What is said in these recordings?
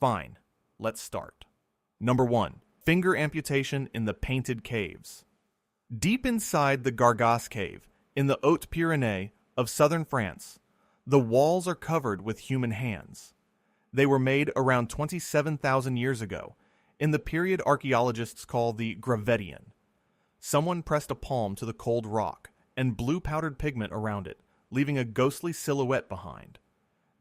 Fine, let's start. Number 1. Finger amputation in the Painted Caves. Deep inside the Gargas Cave, in the Hautes-Pyrénées of southern France, the walls are covered with human hands. They were made around 27,000 years ago, in the period archaeologists call the Gravettian. Someone pressed a palm to the cold rock and blew powdered pigment around it, leaving a ghostly silhouette behind.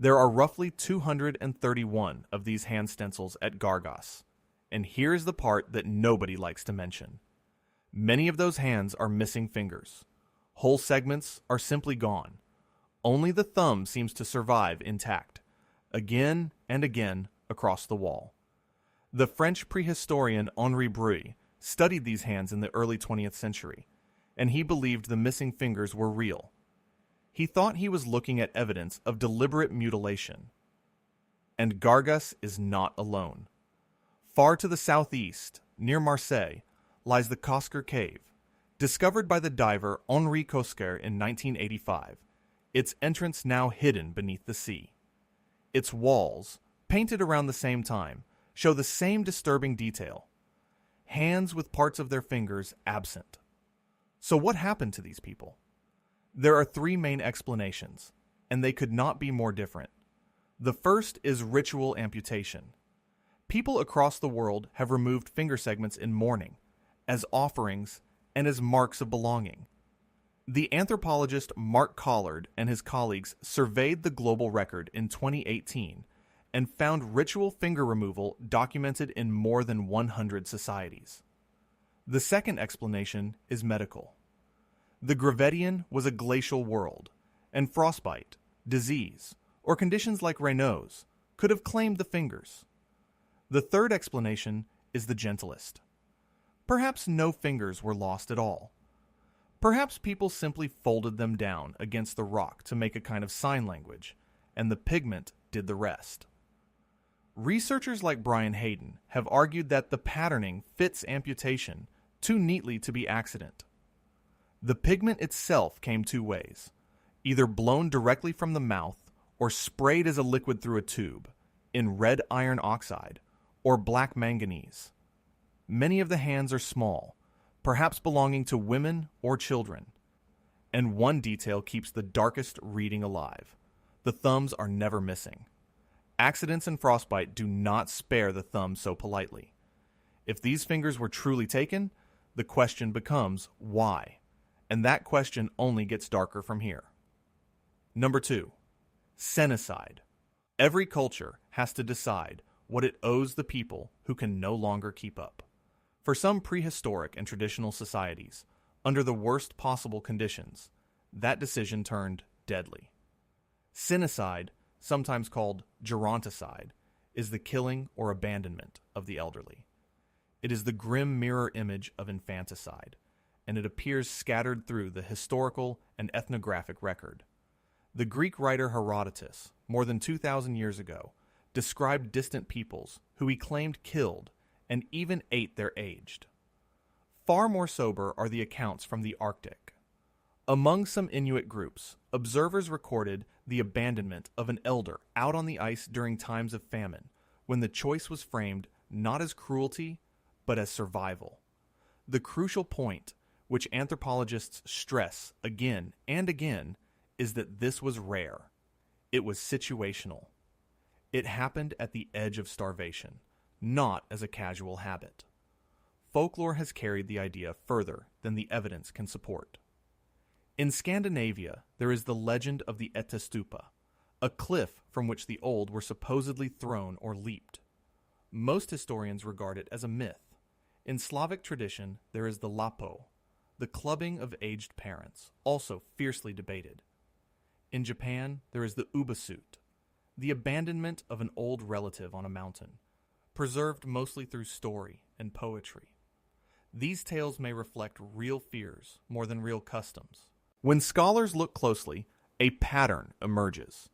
There are roughly 231 of these hand stencils at Gargas, and here's the part that nobody likes to mention. Many of those hands are missing fingers. Whole segments are simply gone. Only the thumb seems to survive intact, again and again across the wall. The French prehistorian Henri Breuil studied these hands in the early 20th century, and he believed the missing fingers were real. He thought he was looking at evidence of deliberate mutilation. And Gargas is not alone. Far to the southeast, near Marseille, lies the Cosquer Cave, discovered by the diver Henri Cosquer in 1985, its entrance now hidden beneath the sea. Its walls, painted around the same time, show the same disturbing detail. Hands with parts of their fingers absent. So what happened to these people? There are 3 main explanations, and they could not be more different. The first is ritual amputation. People across the world have removed finger segments in mourning, as offerings, and as marks of belonging. The anthropologist Mark Collard and his colleagues surveyed the global record in 2018 and found ritual finger removal documented in more than 100 societies. The second explanation is medical. The Gravettian was a glacial world, and frostbite, disease, or conditions like Raynaud's could have claimed the fingers. The third explanation is the gentlest. Perhaps no fingers were lost at all. Perhaps people simply folded them down against the rock to make a kind of sign language, and the pigment did the rest. Researchers like Brian Hayden have argued that the patterning fits amputation too neatly to be accident. The pigment itself came 2 ways, either blown directly from the mouth or sprayed as a liquid through a tube, in red iron oxide or black manganese. Many of the hands are small, perhaps belonging to women or children. And one detail keeps the darkest reading alive. The thumbs are never missing. Accidents and frostbite do not spare the thumb so politely. If these fingers were truly taken, the question becomes why? And that question only gets darker from here. Number 2. Senicide. Every culture has to decide what it owes the people who can no longer keep up. For some prehistoric and traditional societies, under the worst possible conditions, that decision turned deadly. Senicide, sometimes called geronticide, is the killing or abandonment of the elderly. It is the grim mirror image of infanticide, and it appears scattered through the historical and ethnographic record. The Greek writer Herodotus, more than 2,000 years ago, described distant peoples who he claimed killed and even ate their aged. Far more sober are the accounts from the Arctic. Among some Inuit groups, observers recorded the abandonment of an elder out on the ice during times of famine, when the choice was framed not as cruelty, but as survival. The crucial point, which anthropologists stress again and again, is that this was rare. It was situational. It happened at the edge of starvation, not as a casual habit. Folklore has carried the idea further than the evidence can support. In Scandinavia, there is the legend of the Ättestupa, a cliff from which the old were supposedly thrown or leaped. Most historians regard it as a myth. In Slavic tradition, there is the lapo, the clubbing of aged parents, also fiercely debated. In Japan, there is the ubasut, the abandonment of an old relative on a mountain, preserved mostly through story and poetry. These tales may reflect real fears more than real customs. When scholars look closely, a pattern emerges.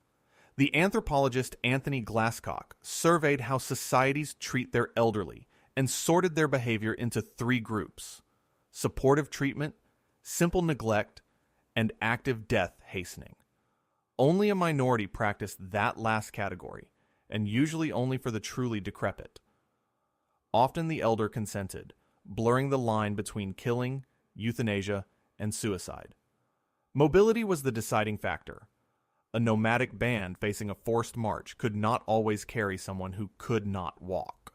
The anthropologist Anthony Glasscock surveyed how societies treat their elderly and sorted their behavior into 3 groups: supportive treatment, simple neglect, and active death hastening. Only a minority practiced that last category, and usually only for the truly decrepit. Often the elder consented, blurring the line between killing, euthanasia, and suicide. Mobility was the deciding factor. A nomadic band facing a forced march could not always carry someone who could not walk.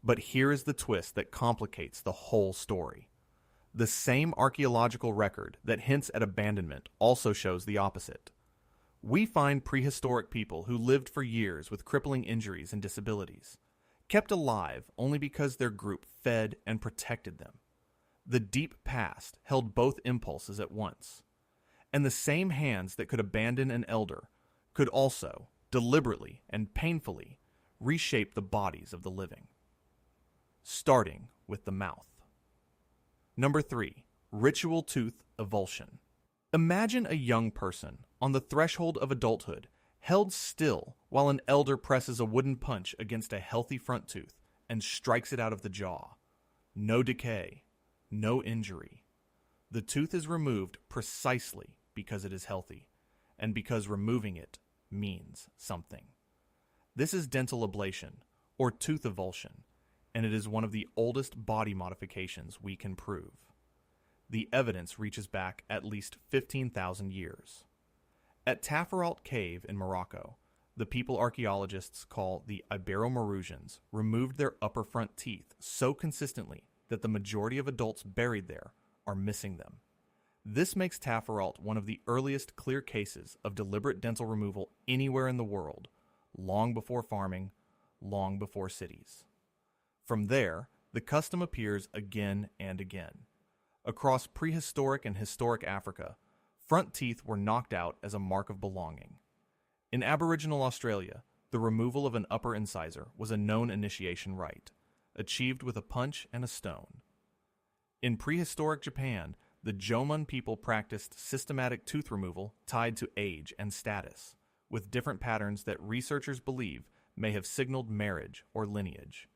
But here is the twist that complicates the whole story. The same archaeological record that hints at abandonment also shows the opposite. We find prehistoric people who lived for years with crippling injuries and disabilities, kept alive only because their group fed and protected them. The deep past held both impulses at once. And the same hands that could abandon an elder could also, deliberately and painfully, reshape the bodies of the living. Starting with the mouth. Number 3. Ritual tooth evulsion. Imagine a young person on the threshold of adulthood held still while an elder presses a wooden punch against a healthy front tooth and strikes it out of the jaw. No decay, no injury. The tooth is removed precisely because it is healthy, and because removing it means something. This is dental ablation, or tooth evulsion, and it is one of the oldest body modifications we can prove. The evidence reaches back at least 15,000 years. At Taferalt Cave in Morocco, the people archaeologists call the aberrations removed their upper front teeth so consistently that the majority of adults buried there are missing them. This makes Taferalt one of the earliest clear cases of deliberate dental removal anywhere in the world, long before farming, long before cities. From there, the custom appears again and again. Across prehistoric and historic Africa, front teeth were knocked out as a mark of belonging. In Aboriginal Australia, the removal of an upper incisor was a known initiation rite, achieved with a punch and a stone. In prehistoric Japan, the Jomon people practiced systematic tooth removal tied to age and status, with different patterns that researchers believe may have signaled marriage or lineage.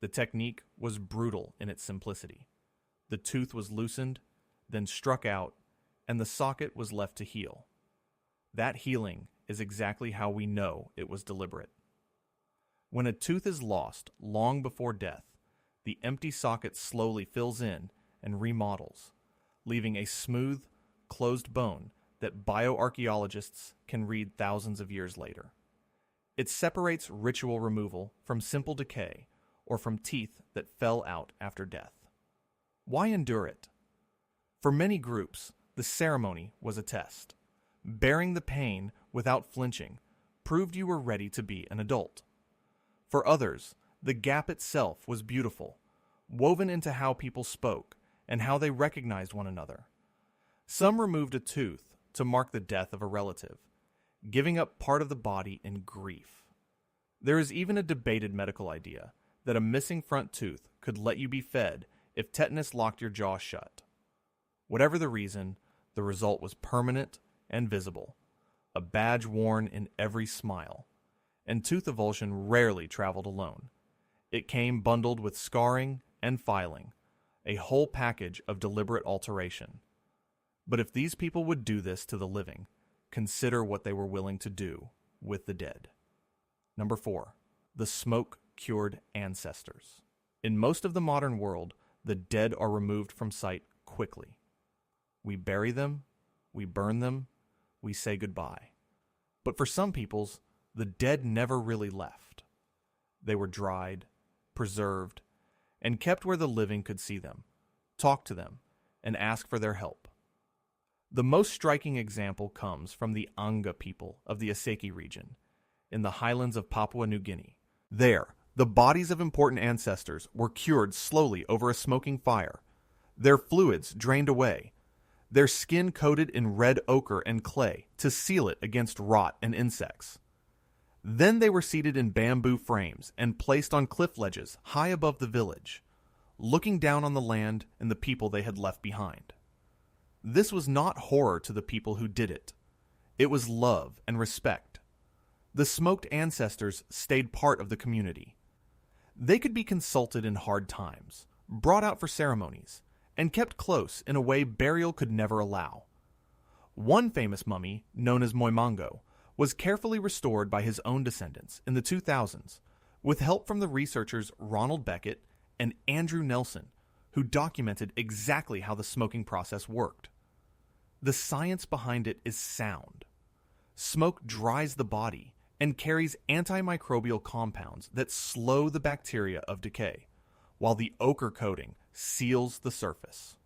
The technique was brutal in its simplicity. The tooth was loosened, then struck out, and the socket was left to heal. That healing is exactly how we know it was deliberate. When a tooth is lost long before death, the empty socket slowly fills in and remodels, leaving a smooth, closed bone that bioarchaeologists can read thousands of years later. It separates ritual removal from simple decay or from teeth that fell out after death. Why endure it? For many groups, the ceremony was a test. Bearing the pain without flinching proved you were ready to be an adult. For others, the gap itself was beautiful, woven into how people spoke and how they recognized one another. Some removed a tooth to mark the death of a relative, giving up part of the body in grief. There is even a debated medical idea that a missing front tooth could let you be fed if tetanus locked your jaw shut. Whatever the reason, the result was permanent and visible, a badge worn in every smile, and tooth evulsion rarely traveled alone. It came bundled with scarring and filing, a whole package of deliberate alteration. But if these people would do this to the living, consider what they were willing to do with the dead. Number 4. The smoke-cured ancestors. In most of the modern world, the dead are removed from sight quickly. We bury them, we burn them, we say goodbye. But for some peoples, the dead never really left. They were dried, preserved, and kept where the living could see them, talk to them, and ask for their help. The most striking example comes from the Anga people of the Asaki region, in the highlands of Papua New Guinea. There, the bodies of important ancestors were cured slowly over a smoking fire, their fluids drained away, their skin coated in red ochre and clay to seal it against rot and insects. Then they were seated in bamboo frames and placed on cliff ledges high above the village, looking down on the land and the people they had left behind. This was not horror to the people who did it. It was love and respect. The smoked ancestors stayed part of the community. They could be consulted in hard times, brought out for ceremonies, and kept close in a way burial could never allow. One famous mummy, known as Moimongo, was carefully restored by his own descendants in the 2000s, with help from the researchers Ronald Beckett and Andrew Nelson, who documented exactly how the smoking process worked. The science behind it is sound. Smoke dries the body and carries antimicrobial compounds that slow the bacteria of decay, while the ochre coating seals the surface.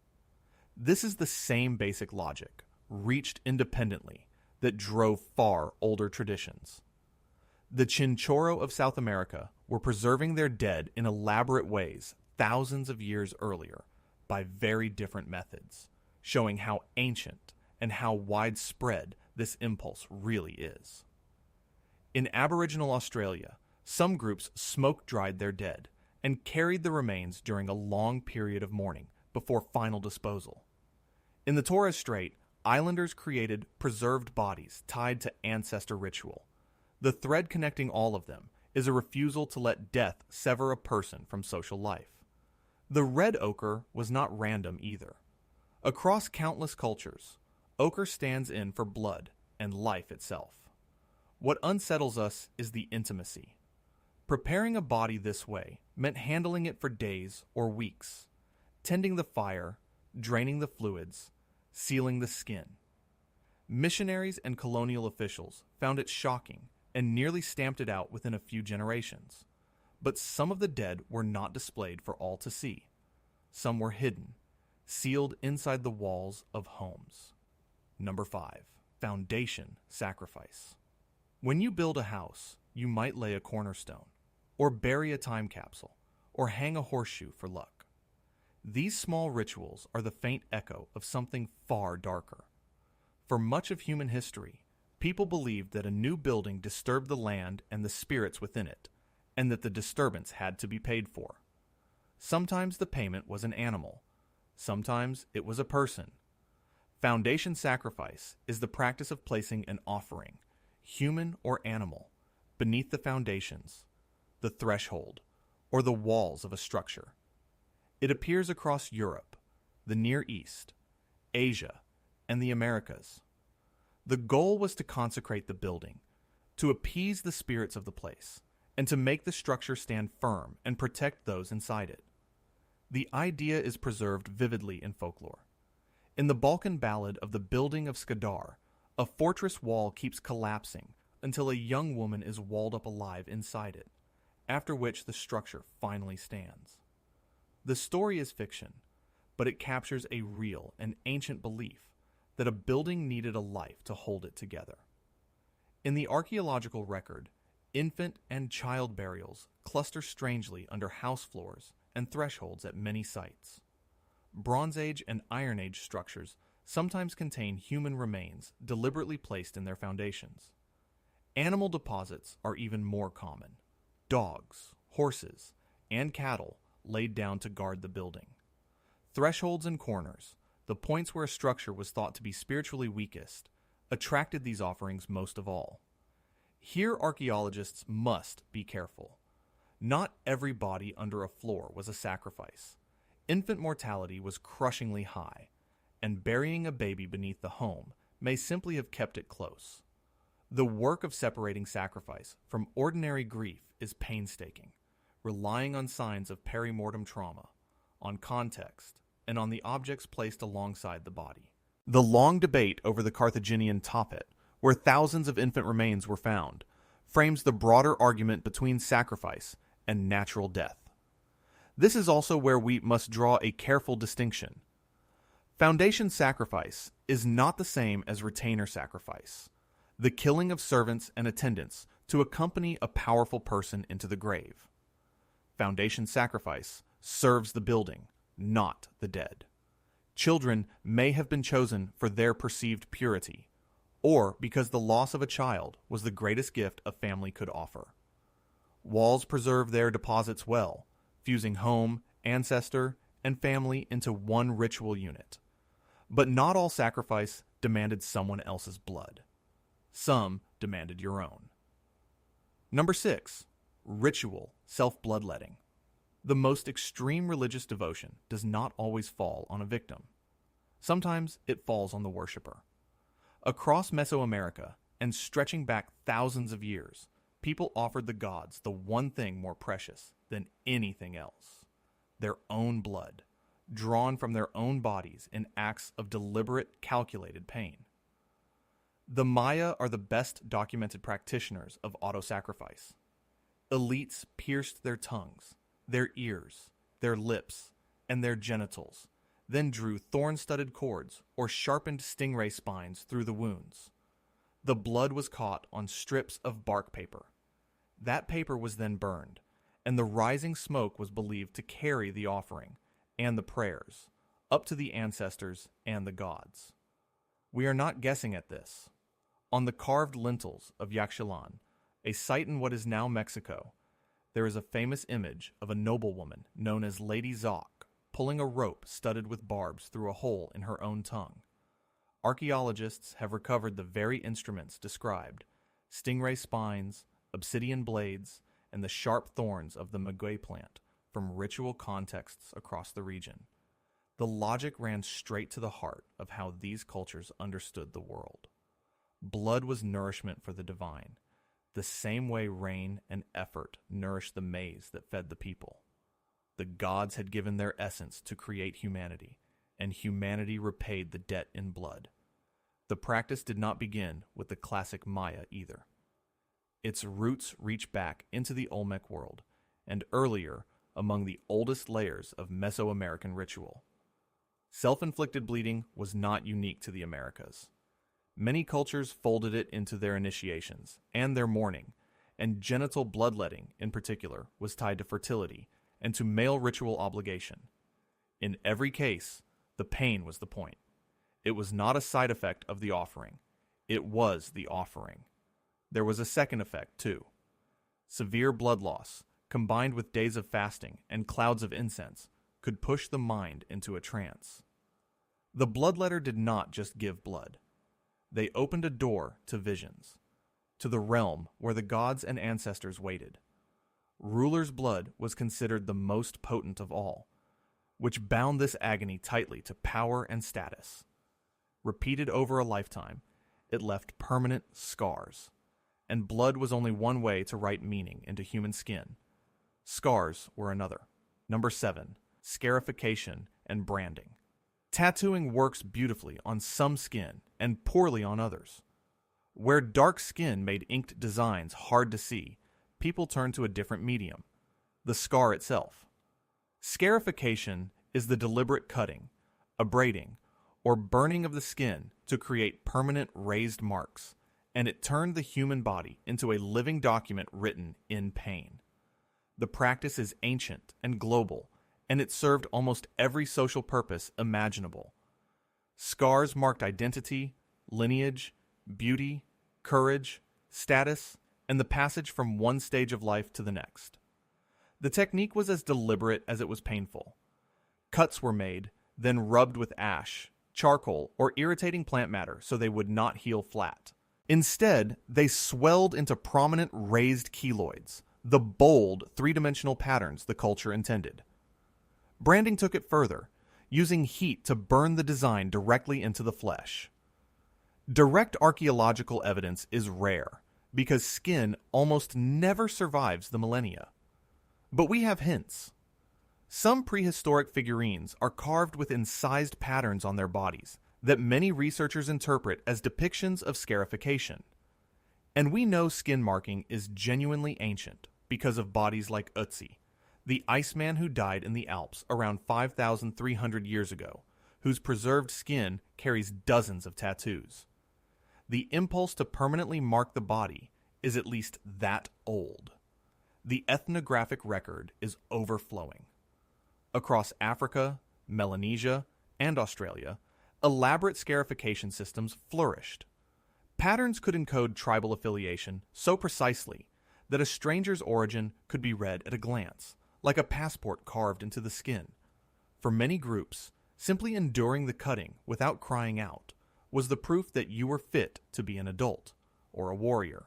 This is the same basic logic, reached independently, that drove far older traditions. The Chinchorro of South America were preserving their dead in elaborate ways thousands of years earlier by very different methods, showing how ancient and how widespread this impulse really is. In Aboriginal Australia, some groups smoke-dried their dead and carried the remains during a long period of mourning before final disposal. In the Torres Strait, islanders created preserved bodies tied to ancestor ritual. The thread connecting all of them is a refusal to let death sever a person from social life. The red ochre was not random either. Across countless cultures, ochre stands in for blood and life itself. What unsettles us is the intimacy. Preparing a body this way meant handling it for days or weeks, tending the fire, draining the fluids, sealing the skin. Missionaries and colonial officials found it shocking and nearly stamped it out within a few generations. But some of the dead were not displayed for all to see. Some were hidden, sealed inside the walls of homes. Number 5. Foundation sacrifice. When you build a house, you might lay a cornerstone, or bury a time capsule, or hang a horseshoe for luck. These small rituals are the faint echo of something far darker. For much of human history, people believed that a new building disturbed the land and the spirits within it, and that the disturbance had to be paid for. Sometimes the payment was an animal. Sometimes it was a person. Foundation sacrifice is the practice of placing an offering, human or animal, beneath the foundations, the threshold, or the walls of a structure. It appears across Europe, the Near East, Asia, and the Americas. The goal was to consecrate the building, to appease the spirits of the place, and to make the structure stand firm and protect those inside it. The idea is preserved vividly in folklore. In the Balkan ballad of the Building of Skadar, a fortress wall keeps collapsing until a young woman is walled up alive inside it, after which the structure finally stands. The story is fiction, but it captures a real and ancient belief that a building needed a life to hold it together. In the archaeological record, infant and child burials cluster strangely under house floors and thresholds at many sites. Bronze Age and Iron Age structures sometimes contain human remains deliberately placed in their foundations. Animal deposits are even more common. Dogs, horses, and cattle laid down to guard the building. Thresholds and corners, the points where a structure was thought to be spiritually weakest, attracted these offerings most of all. Here archaeologists must be careful. Not every body under a floor was a sacrifice. Infant mortality was crushingly high, and burying a baby beneath the home may simply have kept it close. The work of separating sacrifice from ordinary grief is painstaking, relying on signs of perimortem trauma, on context, and on the objects placed alongside the body. The long debate over the Carthaginian Tophet, where thousands of infant remains were found, frames the broader argument between sacrifice and natural death. This is also where we must draw a careful distinction. Foundation sacrifice is not the same as retainer sacrifice, the killing of servants and attendants to accompany a powerful person into the grave. Foundation sacrifice serves the building, not the dead. Children may have been chosen for their perceived purity, or because the loss of a child was the greatest gift a family could offer. Walls preserve their deposits well, fusing home, ancestor, and family into one ritual unit. But not all sacrifice demanded someone else's blood. Some demanded your own. Number 6. Ritual self-bloodletting. The most extreme religious devotion does not always fall on a victim. Sometimes it falls on the worshiper. Across Mesoamerica, and stretching back thousands of years, people offered the gods the one thing more precious than anything else: their own blood, drawn from their own bodies in acts of deliberate, calculated pain. The Maya are the best documented practitioners of auto-sacrifice. Elites pierced their tongues, their ears, their lips, and their genitals, then drew thorn-studded cords or sharpened stingray spines through the wounds. The blood was caught on strips of bark paper. That paper was then burned, and the rising smoke was believed to carry the offering and the prayers up to the ancestors and the gods. We are not guessing at this. On the carved lintels of Yaxchilan, a site in what is now Mexico, there is a famous image of a noblewoman known as Lady Zoc pulling a rope studded with barbs through a hole in her own tongue. Archaeologists have recovered the very instruments described: stingray spines, obsidian blades, and the sharp thorns of the maguey plant from ritual contexts across the region. The logic ran straight to the heart of how these cultures understood the world. Blood was nourishment for the divine, the same way rain and effort nourished the maize that fed the people. The gods had given their essence to create humanity, and humanity repaid the debt in blood. The practice did not begin with the classic Maya either. Its roots reach back into the Olmec world, and earlier among the oldest layers of Mesoamerican ritual. Self-inflicted bleeding was not unique to the Americas. Many cultures folded it into their initiations and their mourning, and genital bloodletting in particular was tied to fertility and to male ritual obligation. In every case, the pain was the point. It was not a side effect of the offering. It was the offering. There was a second effect, too. Severe blood loss, combined with days of fasting and clouds of incense, could push the mind into a trance. The bloodletter did not just give blood. They opened a door to visions, to the realm where the gods and ancestors waited. Ruler's blood was considered the most potent of all, which bound this agony tightly to power and status. Repeated over a lifetime, it left permanent scars, and blood was only one way to write meaning into human skin. Scars were another. Number 7, scarification and branding. Tattooing works beautifully on some skin and poorly on others. Where dark skin made inked designs hard to see, people turned to a different medium: the scar itself. Scarification is the deliberate cutting, abrading, or burning of the skin to create permanent raised marks, and it turned the human body into a living document written in pain. The practice is ancient and global, and it served almost every social purpose imaginable. Scars marked identity, lineage, beauty, courage, status, and the passage from one stage of life to the next. The technique was as deliberate as it was painful. Cuts were made, then rubbed with ash, charcoal, or irritating plant matter so they would not heal flat. Instead, they swelled into prominent raised keloids, the bold, three-dimensional patterns the culture intended. Branding took it further, using heat to burn the design directly into the flesh. Direct archaeological evidence is rare, because skin almost never survives the millennia. But we have hints. Some prehistoric figurines are carved with incised patterns on their bodies that many researchers interpret as depictions of scarification. And we know skin marking is genuinely ancient because of bodies like Ötzi, the Iceman who died in the Alps around 5,300 years ago, whose preserved skin carries dozens of tattoos. The impulse to permanently mark the body is at least that old. The ethnographic record is overflowing. Across Africa, Melanesia, and Australia, elaborate scarification systems flourished. Patterns could encode tribal affiliation so precisely that a stranger's origin could be read at a glance, like a passport carved into the skin. For many groups, simply enduring the cutting without crying out was the proof that you were fit to be an adult or a warrior.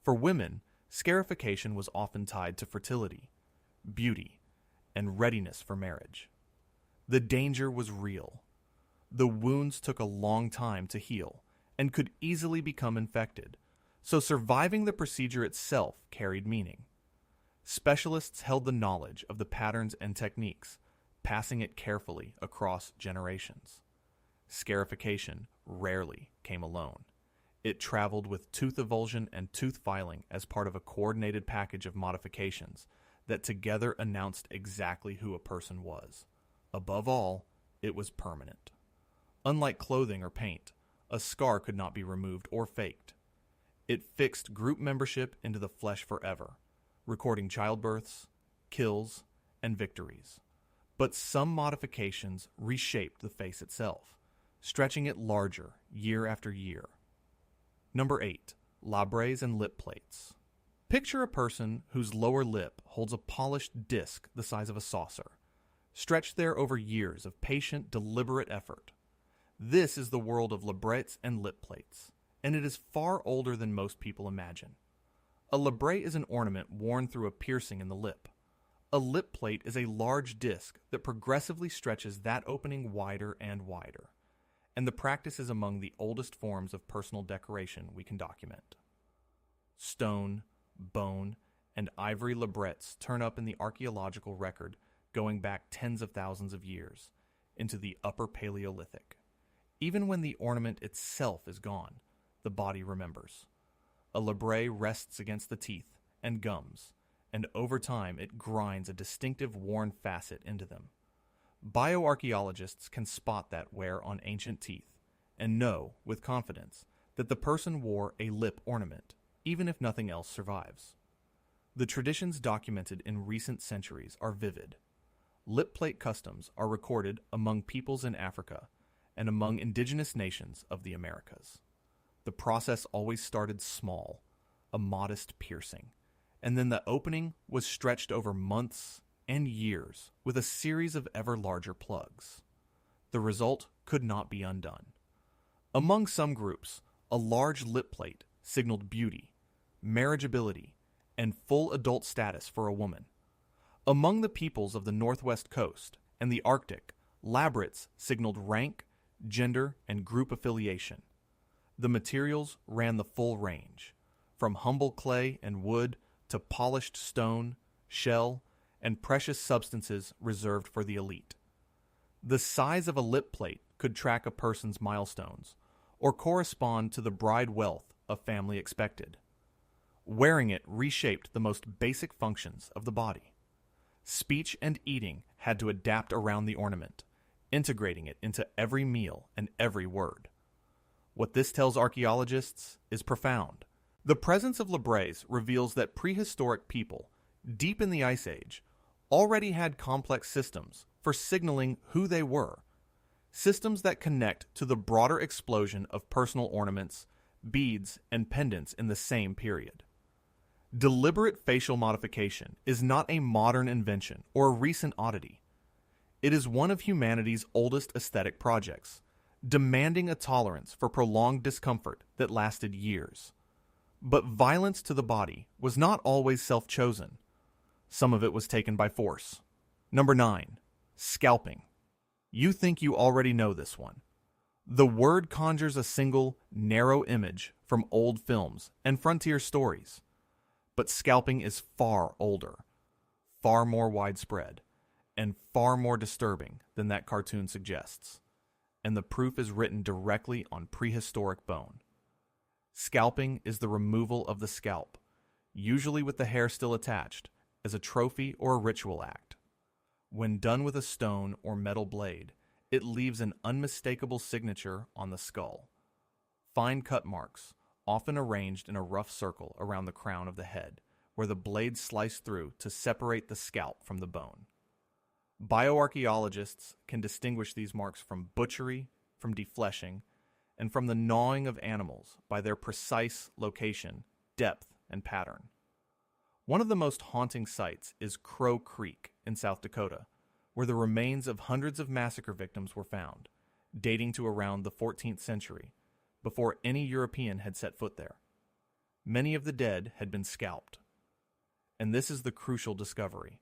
For women, scarification was often tied to fertility, beauty, and readiness for marriage. The danger was real. The wounds took a long time to heal, and could easily become infected, so surviving the procedure itself carried meaning. Specialists held the knowledge of the patterns and techniques, passing it carefully across generations. Scarification rarely came alone. It traveled with tooth evulsion and tooth filing as part of a coordinated package of modifications that together announced exactly who a person was. Above all, it was permanent. Unlike clothing or paint, a scar could not be removed or faked. It fixed group membership into the flesh forever, recording childbirths, kills, and victories. But some modifications reshaped the face itself, stretching it larger year after year. Number 8. Labrets and Lip Plates. Picture a person whose lower lip holds a polished disc the size of a saucer, stretched there over years of patient, deliberate effort. This is the world of labrets and lip plates, and it is far older than most people imagine. A labret is an ornament worn through a piercing in the lip. A lip plate is a large disc that progressively stretches that opening wider and wider, and the practice is among the oldest forms of personal decoration we can document. Stone, bone, and ivory labrets turn up in the archaeological record going back tens of thousands of years into the Upper Paleolithic. Even when the ornament itself is gone, the body remembers. A labret rests against the teeth and gums, and over time it grinds a distinctive worn facet into them. Bioarchaeologists can spot that wear on ancient teeth and know, with confidence, that the person wore a lip ornament, even if nothing else survives. The traditions documented in recent centuries are vivid. Lip plate customs are recorded among peoples in Africa and among indigenous nations of the Americas. The process always started small, a modest piercing, and then the opening was stretched over months and years with a series of ever larger plugs. The result could not be undone. Among some groups, a large lip plate signaled beauty, marriageability, and full adult status for a woman. Among the peoples of the Northwest Coast and the Arctic, labrets signaled rank, gender, and group affiliation. The materials ran the full range, from humble clay and wood to polished stone, shell, and precious substances reserved for the elite. The size of a lip plate could track a person's milestones or correspond to the bride wealth a family expected. Wearing it reshaped the most basic functions of the body. Speech and eating had to adapt around the ornament, integrating it into every meal and every word. What this tells archaeologists is profound. The presence of labrets reveals that prehistoric people, deep in the Ice Age, already had complex systems for signaling who they were, systems that connect to the broader explosion of personal ornaments, beads, and pendants in the same period. Deliberate facial modification is not a modern invention or a recent oddity. It is one of humanity's oldest aesthetic projects, demanding a tolerance for prolonged discomfort that lasted years. But violence to the body was not always self-chosen. Some of it was taken by force. Number 9. Scalping. You think you already know this one. The word conjures a single, narrow image from old films and frontier stories. But scalping is far older, far more widespread, and far more disturbing than that cartoon suggests. And the proof is written directly on prehistoric bone. Scalping is the removal of the scalp, usually with the hair still attached, as a trophy or a ritual act. When done with a stone or metal blade, it leaves an unmistakable signature on the skull. Fine cut marks, often arranged in a rough circle around the crown of the head, where the blade sliced through to separate the scalp from the bone. Bioarchaeologists can distinguish these marks from butchery, from defleshing, and from the gnawing of animals by their precise location, depth, and pattern. One of the most haunting sites is Crow Creek in South Dakota, where the remains of hundreds of massacre victims were found, dating to around the 14th century, before any European had set foot there. Many of the dead had been scalped. And this is the crucial discovery.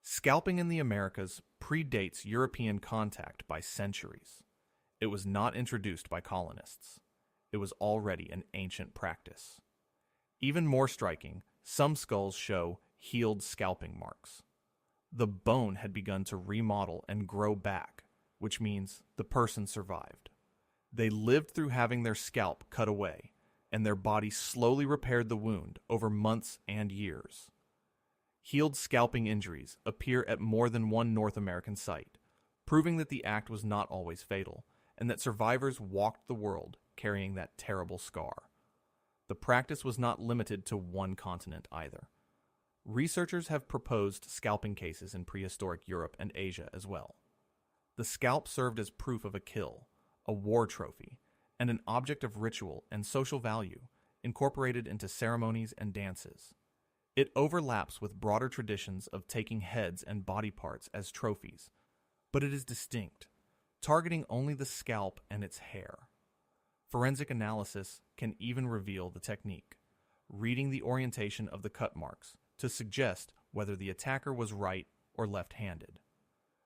Scalping in the Americas predates European contact by centuries. It was not introduced by colonists. it was already an ancient practice. Even more striking, some skulls show healed scalping marks. The bone had begun to remodel and grow back, which means the person survived. They lived through having their scalp cut away, and their body slowly repaired the wound over months and years. Healed scalping injuries appear at more than one North American site, proving that the act was not always fatal, and that survivors walked the world carrying that terrible scar. The practice was not limited to one continent either. Researchers have proposed scalping cases in prehistoric Europe and Asia as well. The scalp served as proof of a kill, a war trophy, and an object of ritual and social value incorporated into ceremonies and dances. It overlaps with broader traditions of taking heads and body parts as trophies, but it is distinct, targeting only the scalp and its hair. Forensic analysis can even reveal the technique, reading the orientation of the cut marks to suggest whether the attacker was right or left-handed.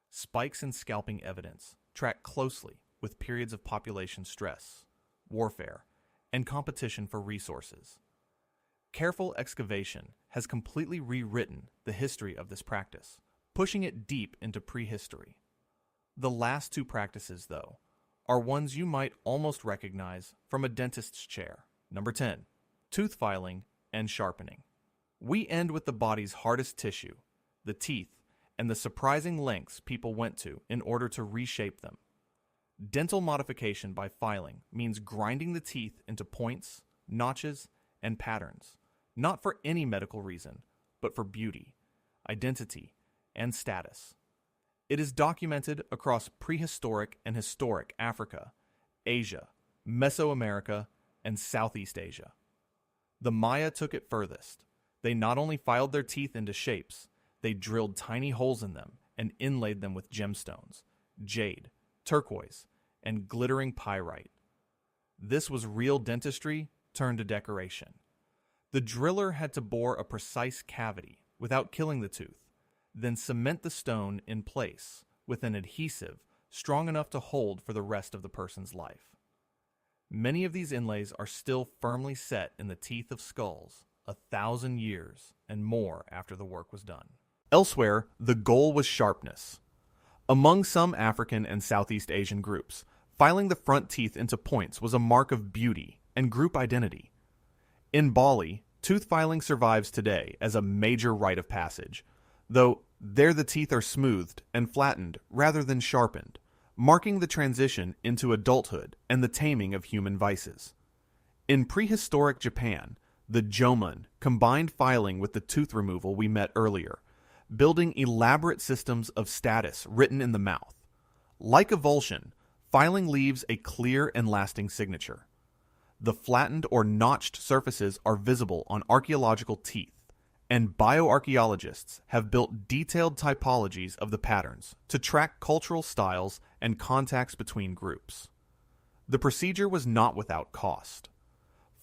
Spikes in scalping evidence track closely with periods of population stress, warfare, and competition for resources. Careful excavation has completely rewritten the history of this practice, pushing it deep into prehistory. The last two practices, though, are ones you might almost recognize from a dentist's chair. Number 10, tooth filing and sharpening. We end with the body's hardest tissue, the teeth, and the surprising lengths people went to in order to reshape them. Dental modification by filing means grinding the teeth into points, notches, and patterns, not for any medical reason, but for beauty, identity, and status. It is documented across prehistoric and historic Africa, Asia, Mesoamerica, and Southeast Asia. The Maya took it furthest. They not only filed their teeth into shapes, they drilled tiny holes in them and inlaid them with gemstones, jade, turquoise, and glittering pyrite. This was real dentistry turned to decoration. The driller had to bore a precise cavity without killing the tooth, then cement the stone in place with an adhesive strong enough to hold for the rest of the person's life. Many of these inlays are still firmly set in the teeth of skulls 1,000 years and more after the work was done. Elsewhere, the goal was sharpness. Among some African and Southeast Asian groups, filing the front teeth into points was a mark of beauty and group identity. In Bali, tooth filing survives today as a major rite of passage, though there the teeth are smoothed and flattened rather than sharpened, marking the transition into adulthood and the taming of human vices. In prehistoric Japan, the Jomon combined filing with the tooth removal we met earlier, building elaborate systems of status written in the mouth. Like Evulsion, filing leaves a clear and lasting signature. The flattened or notched surfaces are visible on archaeological teeth, and bioarchaeologists have built detailed typologies of the patterns to track cultural styles and contacts between groups. The procedure was not without cost.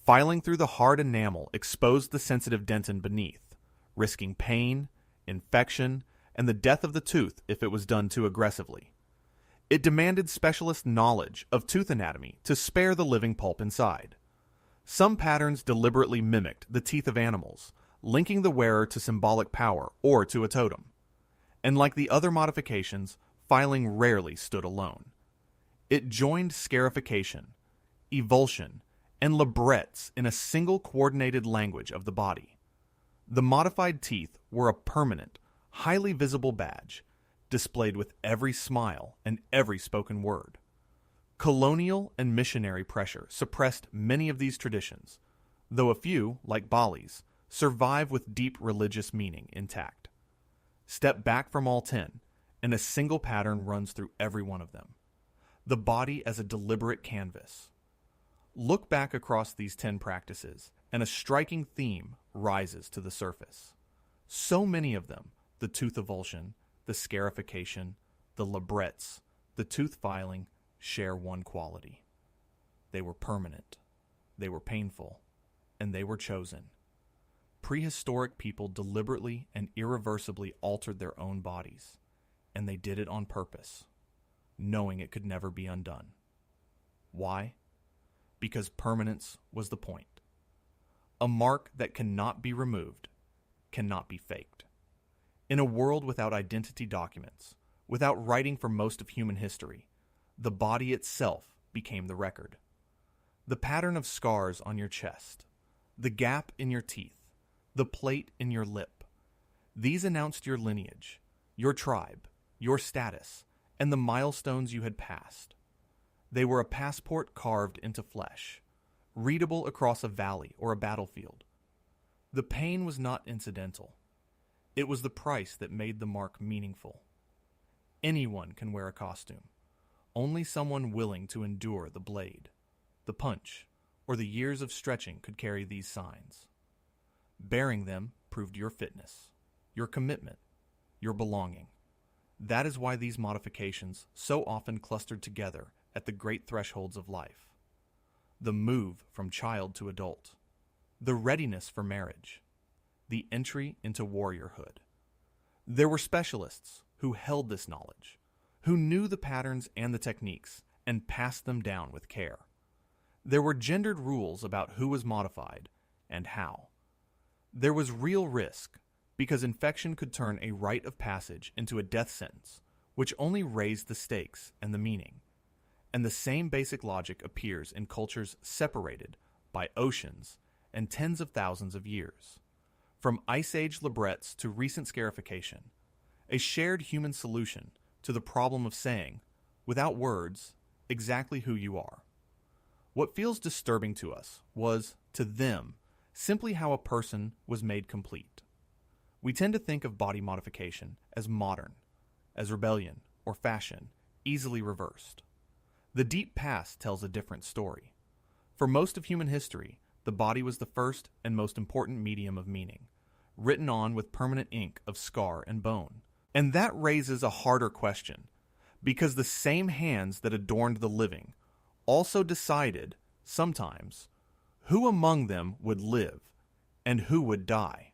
Filing through the hard enamel exposed the sensitive dentin beneath, risking pain, infection, and the death of the tooth if it was done too aggressively. It demanded specialist knowledge of tooth anatomy to spare the living pulp inside. Some patterns deliberately mimicked the teeth of animals, linking the wearer to symbolic power or to a totem. And like the other modifications, filing rarely stood alone. It joined scarification, evulsion, and labrets in a single coordinated language of the body. The modified teeth were a permanent, highly visible badge, displayed with every smile and every spoken word. Colonial and missionary pressure suppressed many of these traditions, though a few, like Bali's, survive with deep religious meaning intact. Step back from all 10, and a single pattern runs through every one of them. The body as a deliberate canvas. Look back across these 10 practices, and a striking theme rises to the surface. So many of them, the tooth evulsion, the scarification, the labrets, the tooth filing, share one quality. They were permanent, they were painful, and they were chosen. Prehistoric people deliberately and irreversibly altered their own bodies, and they did it on purpose, knowing it could never be undone. Why? because permanence was the point. A mark that cannot be removed, cannot be faked. In a world without identity documents, without writing for most of human history, the body itself became the record. The pattern of scars on your chest, the gap in your teeth, the plate in your lip, these announced your lineage, your tribe, your status, and the milestones you had passed. They were a passport carved into flesh, readable across a valley or a battlefield. The pain was not incidental. It was the price that made the mark meaningful. Anyone can wear a costume. Only someone willing to endure the blade, the punch, or the years of stretching could carry these signs. Bearing them proved your fitness, your commitment, your belonging. That is why these modifications so often clustered together at the great thresholds of life. The move from child to adult, the readiness for marriage, the entry into warriorhood. There were specialists who held this knowledge, who knew the patterns and the techniques and passed them down with care. There were gendered rules about who was modified and how. There was real risk because infection could turn a rite of passage into a death sentence, which only raised the stakes and the meaning. And the same basic logic appears in cultures separated by oceans and tens of thousands of years. From Ice Age Labrets to recent scarification, a shared human solution to the problem of saying, without words, exactly who you are. What feels disturbing to us was, to them, simply how a person was made complete. We tend to think of body modification as modern, as rebellion or fashion, easily reversed. The deep past tells a different story. For most of human history, the body was the first and most important medium of meaning, written on with permanent ink of scar and bone. And that raises a harder question, because the same hands that adorned the living also decided, sometimes, who among them would live and who would die.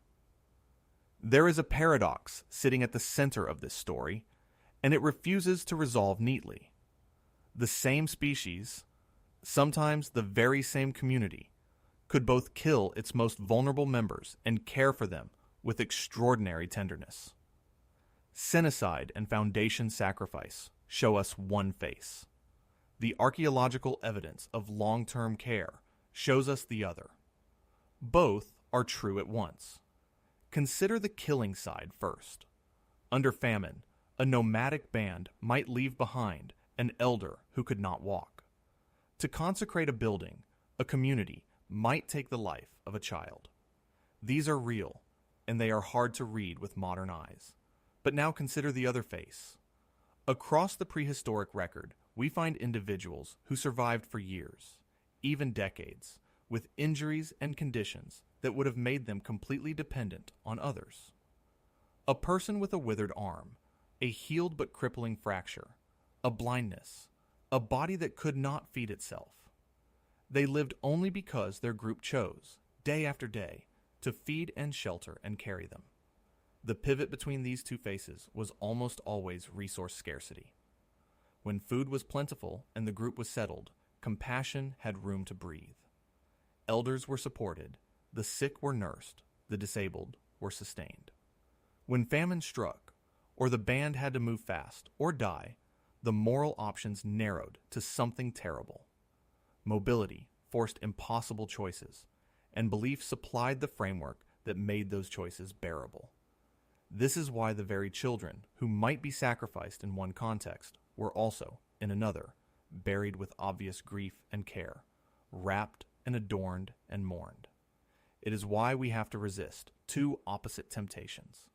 There is a paradox sitting at the center of this story, and it refuses to resolve neatly. The same species, sometimes the very same community, could both kill its most vulnerable members and care for them with extraordinary tenderness. Senicide and foundation sacrifice show us one face. The archaeological evidence of long-term care shows us the other. Both are true at once. Consider the killing side first. Under famine, a nomadic band might leave behind an elder who could not walk. To consecrate a building, a community might take the life of a child. These are real, and they are hard to read with modern eyes. But now consider the other face. Across the prehistoric record, we find individuals who survived for years, even decades, with injuries and conditions that would have made them completely dependent on others. A person with a withered arm, a healed but crippling fracture, a blindness, a body that could not feed itself. They lived only because their group chose, day after day, to feed and shelter and carry them. The pivot between these two faces was almost always resource scarcity. When food was plentiful and the group was settled, compassion had room to breathe. Elders were supported, the sick were nursed, the disabled were sustained. When famine struck, or the band had to move fast or die, the moral options narrowed to something terrible. Mobility forced impossible choices, and belief supplied the framework that made those choices bearable. This is why the very children who might be sacrificed in one context were also, in another, buried with obvious grief and care, wrapped and adorned and mourned. It is why we have to resist two opposite temptations.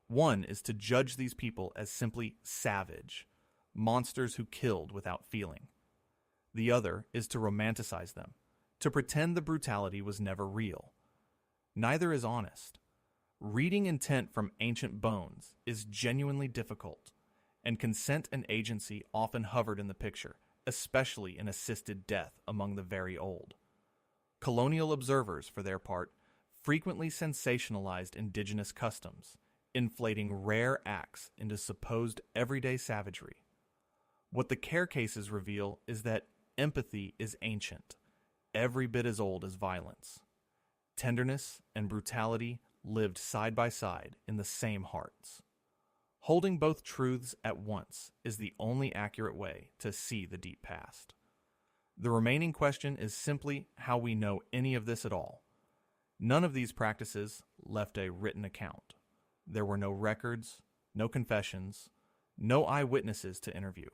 One is to judge these people as simply savage, monsters who killed without feeling. The other is to romanticize them, to pretend the brutality was never real. Neither is honest. Reading intent from ancient bones is genuinely difficult, and consent and agency often hovered in the picture, especially in assisted death among the very old. Colonial observers, for their part, frequently sensationalized indigenous customs, inflating rare acts into supposed everyday savagery. What the care cases reveal is that empathy is ancient, every bit as old as violence. Tenderness and brutality lived side by side in the same hearts. Holding both truths at once is the only accurate way to see the deep past. The remaining question is simply how we know any of this at all. None of these practices left a written account. There were no records, no confessions, no eyewitnesses to interview.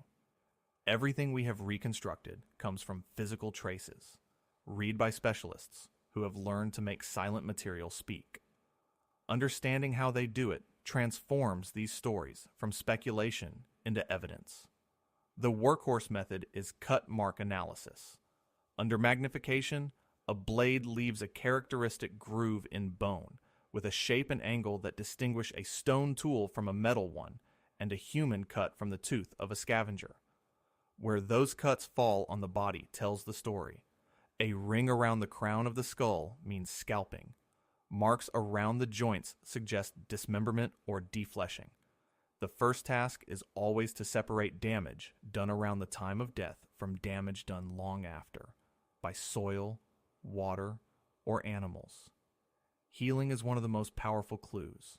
Everything we have reconstructed comes from physical traces, read by specialists who have learned to make silent material speak. Understanding how they do it transforms these stories from speculation into evidence. The workhorse method is cut-mark analysis. Under magnification, a blade leaves a characteristic groove in bone, with a shape and angle that distinguish a stone tool from a metal one, and a human cut from the tooth of a scavenger. Where those cuts fall on the body tells the story. A ring around the crown of the skull means scalping. Marks around the joints suggest dismemberment or defleshing. The first task is always to separate damage done around the time of death from damage done long after, by soil, water, or animals. Healing is one of the most powerful clues.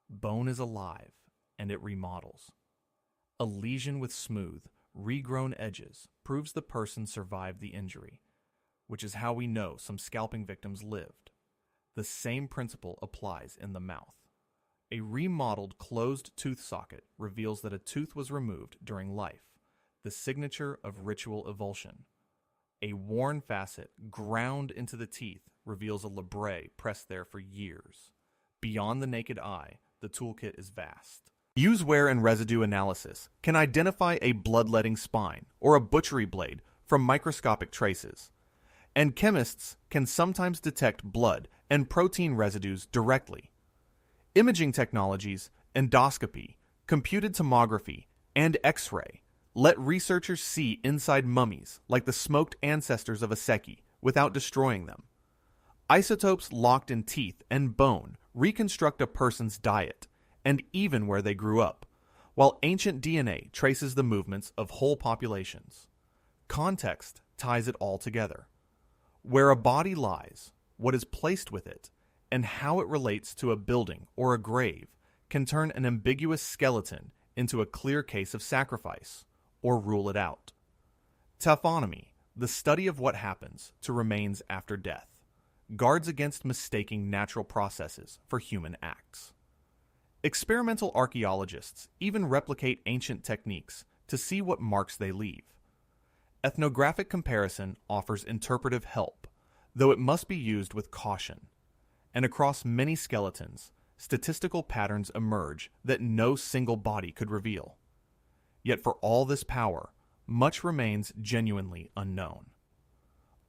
Bone is alive, and it remodels. A lesion with smooth, regrown edges proves the person survived the injury, which is how we know some scalping victims lived. The same principle applies in the mouth. A remodeled closed tooth socket reveals that a tooth was removed during life, the signature of ritual evulsion. A worn facet ground into the teeth reveals a labret pressed there for years. Beyond the naked eye, the toolkit is vast. Use wear and residue analysis can identify a bloodletting spine or a butchery blade from microscopic traces. And chemists can sometimes detect blood and protein residues directly. Imaging technologies, endoscopy, computed tomography, and X-ray let researchers see inside mummies like the smoked ancestors of a Seki without destroying them. Isotopes locked in teeth and bone reconstruct a person's diet and even where they grew up, while ancient DNA traces the movements of whole populations. Context ties it all together. Where a body lies, what is placed with it, and how it relates to a building or a grave can turn an ambiguous skeleton into a clear case of sacrifice, or rule it out. Taphonomy, the study of what happens to remains after death, guards against mistaking natural processes for human acts. Experimental archaeologists even replicate ancient techniques to see what marks they leave. Ethnographic comparison offers interpretive help, though it must be used with caution. And across many skeletons, statistical patterns emerge that no single body could reveal. Yet for all this power, much remains genuinely unknown.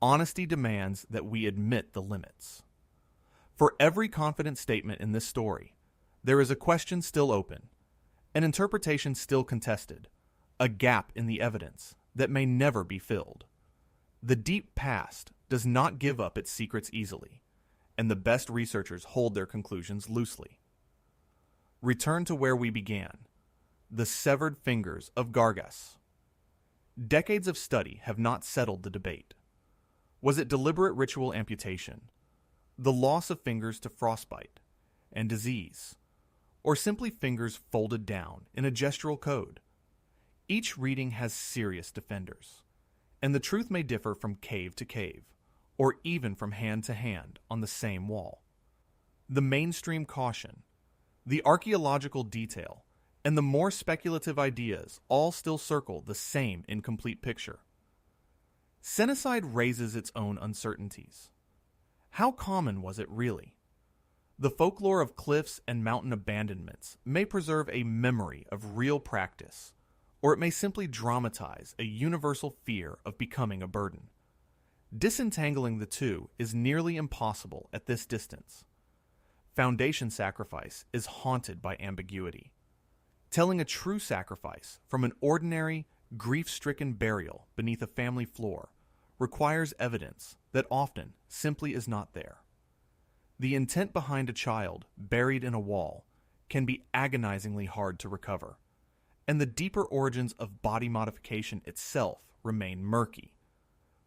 Honesty demands that we admit the limits. For every confident statement in this story, there is a question still open, an interpretation still contested, a gap in the evidence that may never be filled. The deep past does not give up its secrets easily, and the best researchers hold their conclusions loosely. Return to where we began, the severed fingers of Gargas. Decades of study have not settled the debate. Was it deliberate ritual amputation, the loss of fingers to frostbite and disease, or simply fingers folded down in a gestural code? Each reading has serious defenders, and the truth may differ from cave to cave, or even from hand to hand on the same wall. The mainstream caution, the archaeological detail, and the more speculative ideas all still circle the same incomplete picture. Senicide raises its own uncertainties. How common was it really? The folklore of cliffs and mountain abandonments may preserve a memory of real practice, or it may simply dramatize a universal fear of becoming a burden. Disentangling the two is nearly impossible at this distance. Foundation sacrifice is haunted by ambiguity. Telling a true sacrifice from an ordinary, grief-stricken burial beneath a family floor requires evidence that often simply is not there. The intent behind a child buried in a wall can be agonizingly hard to recover, and the deeper origins of body modification itself remain murky.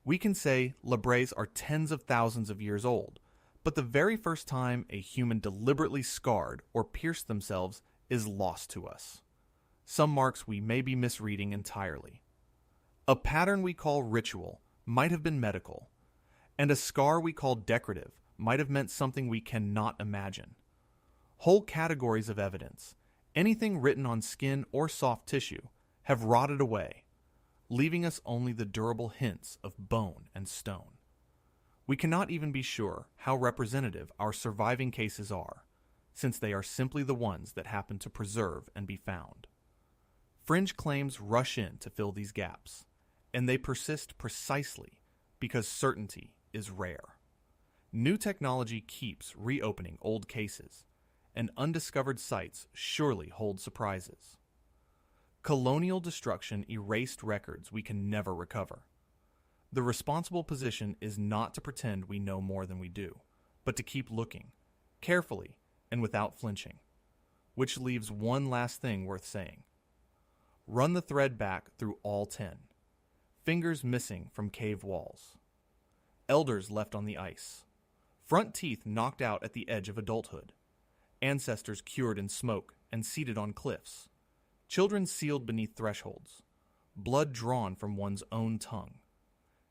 We can say Labrets are tens of thousands of years old, but the very first time a human deliberately scarred or pierced themselves is lost to us. Some marks we may be misreading entirely. A pattern we call ritual might have been medical, and a scar we call decorative might have meant something we cannot imagine. Whole categories of evidence, anything written on skin or soft tissue, have rotted away, leaving us only the durable hints of bone and stone. We cannot even be sure how representative our surviving cases are, since they are simply the ones that happen to preserve and be found. Fringe claims rush in to fill these gaps, and they persist precisely because certainty is rare. New technology keeps reopening old cases, and undiscovered sites surely hold surprises. Colonial destruction erased records we can never recover. The responsible position is not to pretend we know more than we do, but to keep looking, carefully and without flinching. Which leaves one last thing worth saying. Run the thread back through all 10. Fingers missing from cave walls. Elders left on the ice. Front teeth knocked out at the edge of adulthood. Ancestors cured in smoke and seated on cliffs. Children sealed beneath thresholds. Blood drawn from one's own tongue.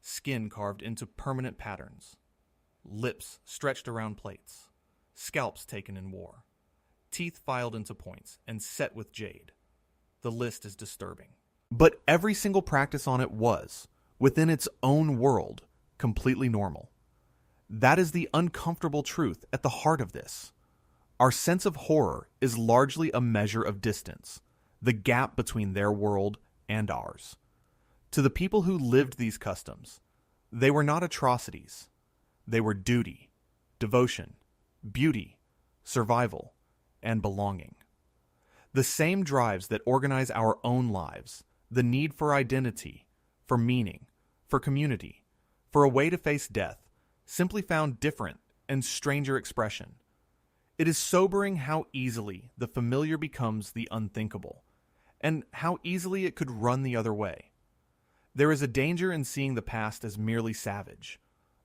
Skin carved into permanent patterns. Lips stretched around plates. Scalps taken in war. Teeth filed into points and set with jade. The list is disturbing. But every single practice on it was, within its own world, completely normal. That is the uncomfortable truth at the heart of this. Our sense of horror is largely a measure of distance, the gap between their world and ours. To the people who lived these customs, they were not atrocities. They were duty, devotion, beauty, survival, and belonging. The same drives that organize our own lives, the need for identity, for meaning, for community, for a way to face death, simply found different and stranger expression. It is sobering how easily the familiar becomes the unthinkable, and how easily it could run the other way. There is a danger in seeing the past as merely savage,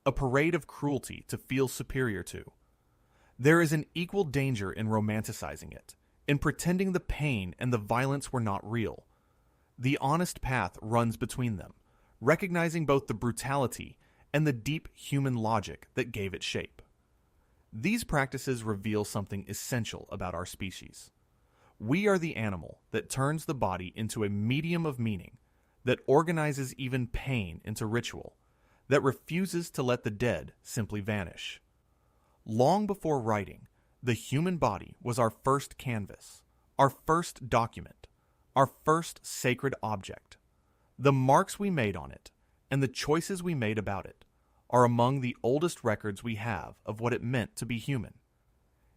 a parade of cruelty to feel superior to. There is an equal danger in romanticizing it, in pretending the pain and the violence were not real. The honest path runs between them, recognizing both the brutality and the deep human logic that gave it shape. These practices reveal something essential about our species. We are the animal that turns the body into a medium of meaning, that organizes even pain into ritual, that refuses to let the dead simply vanish. Long before writing, the human body was our first canvas, our first document, our first sacred object. The marks we made on it, and the choices we made about it, are among the oldest records we have of what it meant to be human.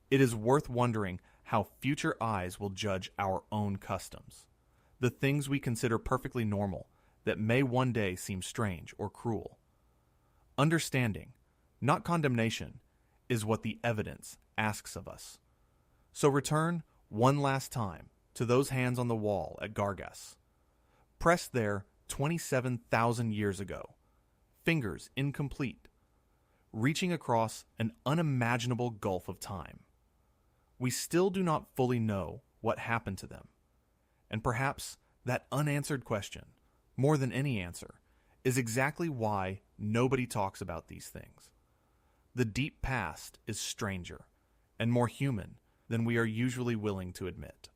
It is worth wondering how future eyes will judge our own customs, the things we consider perfectly normal that may one day seem strange or cruel. Understanding, not condemnation, is what the evidence asks of us. So return one last time to those hands on the wall at Gargas. Pressed there 27,000 years ago, fingers incomplete, reaching across an unimaginable gulf of time. We still do not fully know what happened to them. And perhaps that unanswered question, more than any answer, is exactly why nobody talks about these things. The deep past is stranger and more human than we are usually willing to admit.